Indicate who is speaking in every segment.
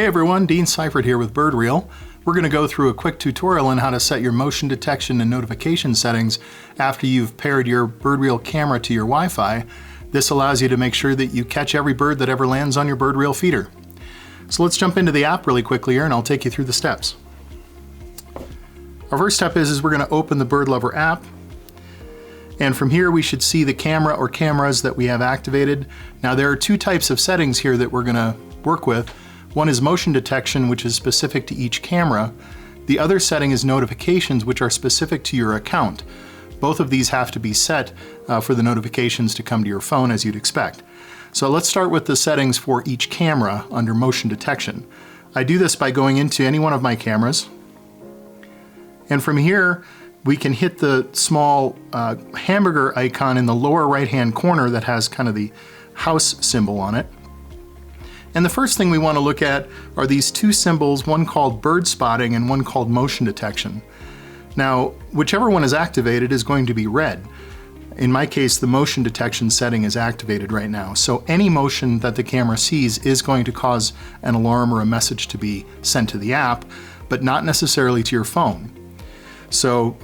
Speaker 1: Hey everyone, Dean Seifert here with BirdReel. We're going to go through a quick tutorial on how to set your motion detection and notification settings after you've paired your BirdReel camera to your Wi-Fi. This allows you to make sure that you catch every bird that ever lands on your BirdReel feeder. So let's jump into the app really quickly here and I'll take you through the steps. Our first step is we're going to open the BirdLover app. And from here we should see the camera or cameras that we have activated. Now there are two types of settings here that we're going to work with. One is motion detection, which is specific to each camera. The other setting is notifications, which are specific to your account. Both of these have to be set for the notifications to come to your phone as you'd expect. So let's start with the settings for each camera under motion detection. I do this by going into any one of my cameras. And from here, we can hit the small hamburger icon in the lower right-hand corner that has kind of the house symbol on it. And the first thing we want to look at are these two symbols, one called bird spotting and one called motion detection. Now, whichever one is activated is going to be red. In my case, the motion detection setting is activated right now. So any motion that the camera sees is going to cause an alarm or a message to be sent to the app, but not necessarily to your phone. So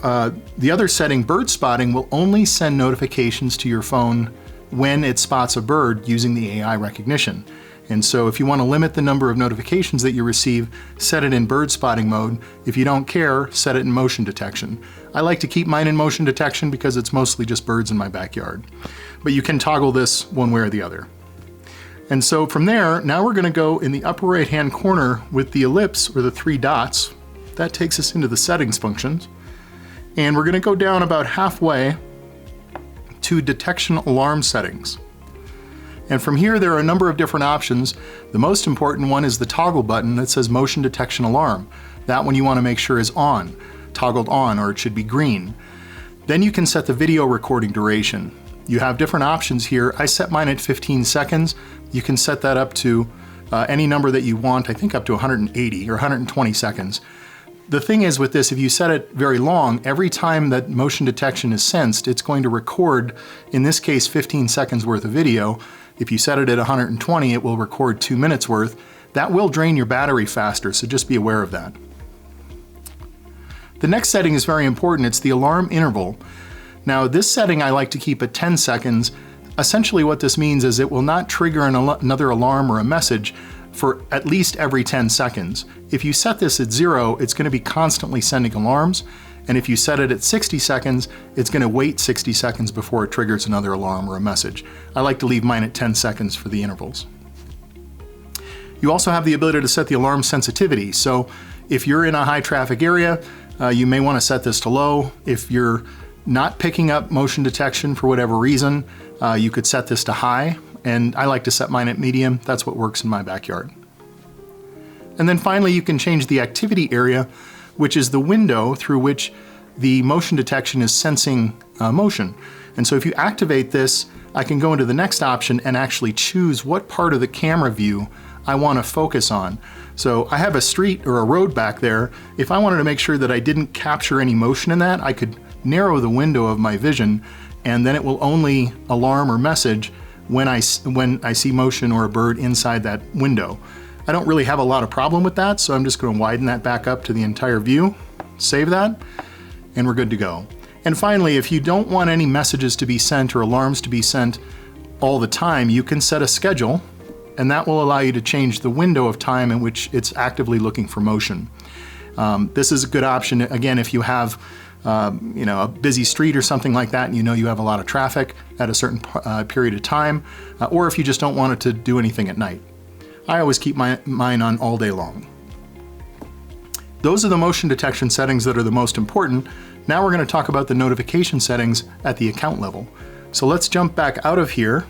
Speaker 1: the other setting, bird spotting, will only send notifications to your phone when it spots a bird using the AI recognition. And so if you want to limit the number of notifications that you receive, set it in bird spotting mode. If you don't care, set it in motion detection. I like to keep mine in motion detection because it's mostly just birds in my backyard. But you can toggle this one way or the other. And so from there, now we're going to go in the upper right-hand corner with the ellipse or the three dots. That takes us into the settings functions. And we're going to go down about halfway to detection alarm settings. And from here, there are a number of different options. The most important one is the toggle button that says motion detection alarm. That one you want to make sure is on, toggled on, or it should be green. Then you can set the video recording duration. You have different options here. I set mine at 15 seconds. You can set that up to any number that you want, I think up to 180 or 120 seconds. The thing is with this, if you set it very long, every time that motion detection is sensed, it's going to record, in this case, 15 seconds worth of video. If you set it at 120, it will record 2 minutes worth. That will drain your battery faster, so just be aware of that. The next setting is very important. It's the alarm interval. Now, this setting I like to keep at 10 seconds. Essentially what this means is it will not trigger another alarm or a message for at least every 10 seconds. If you set this at 0, it's going to be constantly sending alarms. And if you set it at 60 seconds, it's going to wait 60 seconds before it triggers another alarm or a message. I like to leave mine at 10 seconds for the intervals. You also have the ability to set the alarm sensitivity. So if you're in a high traffic area, you may want to set this to low. If you're not picking up motion detection for whatever reason, you could set this to high. And I like to set mine at medium. That's what works in my backyard. And then finally, you can change the activity area, which is the window through which the motion detection is sensing motion. And so if you activate this, I can go into the next option and actually choose what part of the camera view I want to focus on. So I have a street or a road back there. If I wanted to make sure that I didn't capture any motion in that, I could narrow the window of my vision, and then it will only alarm or message when I see motion or a bird inside that window. I don't really have a lot of problem with that, so I'm just going to widen that back up to the entire view, save that, and we're good to go. And finally, if you don't want any messages to be sent or alarms to be sent all the time, you can set a schedule, and that will allow you to change the window of time in which it's actively looking for motion. This is a good option, again, if you have a busy street or something like that, and you have a lot of traffic at a certain period of time, or if you just don't want it to do anything at night. I always keep mine on all day long. Those are the motion detection settings that are the most important. Now we're going to talk about the notification settings at the account level. So let's jump back out of here,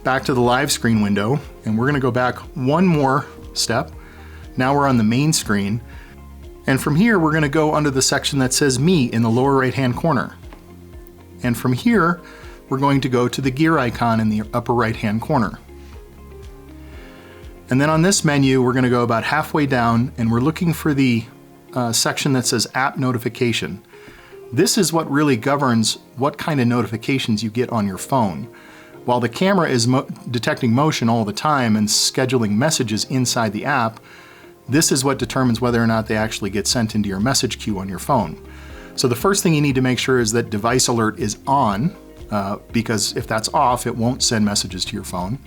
Speaker 1: back to the live screen window, and we're going to go back one more step. Now we're on the main screen. And from here, we're going to go under the section that says Me in the lower right-hand corner. And from here, we're going to go to the gear icon in the upper right-hand corner. And then on this menu, we're going to go about halfway down, and we're looking for the section that says App Notification. This is what really governs what kind of notifications you get on your phone. While the camera is detecting motion all the time and scheduling messages inside the app, this is what determines whether or not they actually get sent into your message queue on your phone. So the first thing you need to make sure is that device alert is on, because if that's off, it won't send messages to your phone.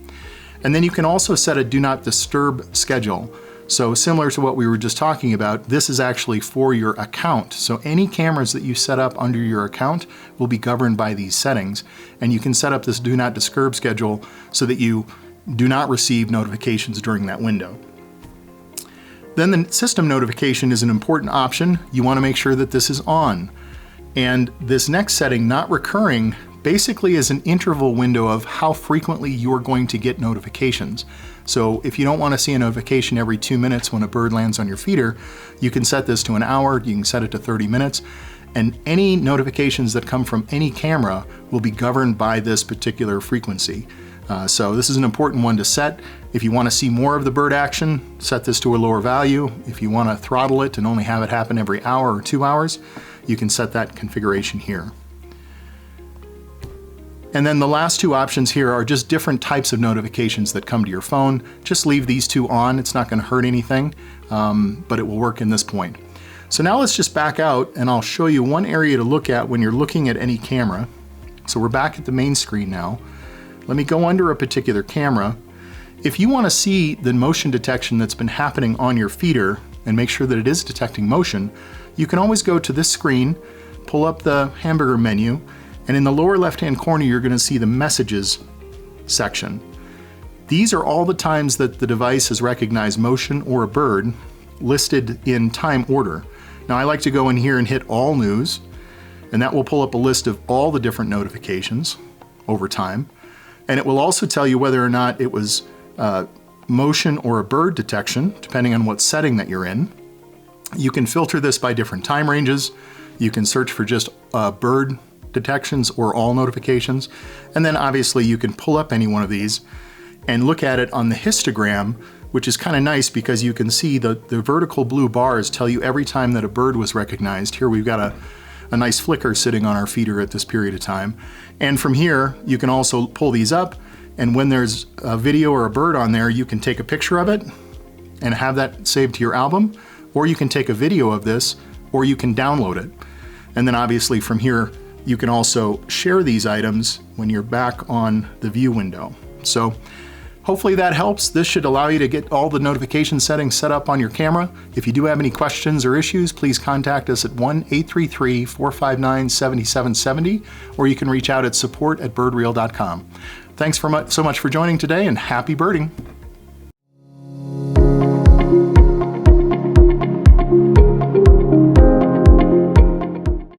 Speaker 1: And then you can also set a do not disturb schedule. So similar to what we were just talking about, this is actually for your account. So any cameras that you set up under your account will be governed by these settings. And you can set up this do not disturb schedule so that you do not receive notifications during that window. Then the system notification is an important option. You want to make sure that this is on. And this next setting, not recurring, basically is an interval window of how frequently you're going to get notifications. So if you don't want to see a notification every 2 minutes when a bird lands on your feeder, you can set this to an hour, you can set it to 30 minutes, and any notifications that come from any camera will be governed by this particular frequency. So this is an important one to set. If you want to see more of the bird action, set this to a lower value. If you want to throttle it and only have it happen every hour or 2 hours, you can set that configuration here. And then the last two options here are just different types of notifications that come to your phone. Just leave these two on. It's not going to hurt anything, but it will work in this point. So now let's just back out and I'll show you one area to look at when you're looking at any camera. So we're back at the main screen now. Let me go under a particular camera. If you want to see the motion detection that's been happening on your feeder and make sure that it is detecting motion, you can always go to this screen, pull up the hamburger menu, and in the lower left-hand corner, you're going to see the messages section. These are all the times that the device has recognized motion or a bird listed in time order. Now I like to go in here and hit all news, and that will pull up a list of all the different notifications over time. And it will also tell you whether or not it was motion or a bird detection, depending on what setting that you're in. You can filter this by different time ranges. You can search for just bird detections or all notifications. And then obviously you can pull up any one of these and look at it on the histogram, which is kind of nice because you can see the vertical blue bars tell you every time that a bird was recognized. Here we've got a nice flicker sitting on our feeder at this period of time. And from here, you can also pull these up, and when there's a video or a bird on there, you can take a picture of it and have that saved to your album, or you can take a video of this, or you can download it. And then obviously from here, you can also share these items when you're back on the view window. So hopefully that helps. This should allow you to get all the notification settings set up on your camera. If you do have any questions or issues, please contact us at 1-833-459-7770, or you can reach out at support@birdreel.com. Thanks so much for joining today, and happy birding.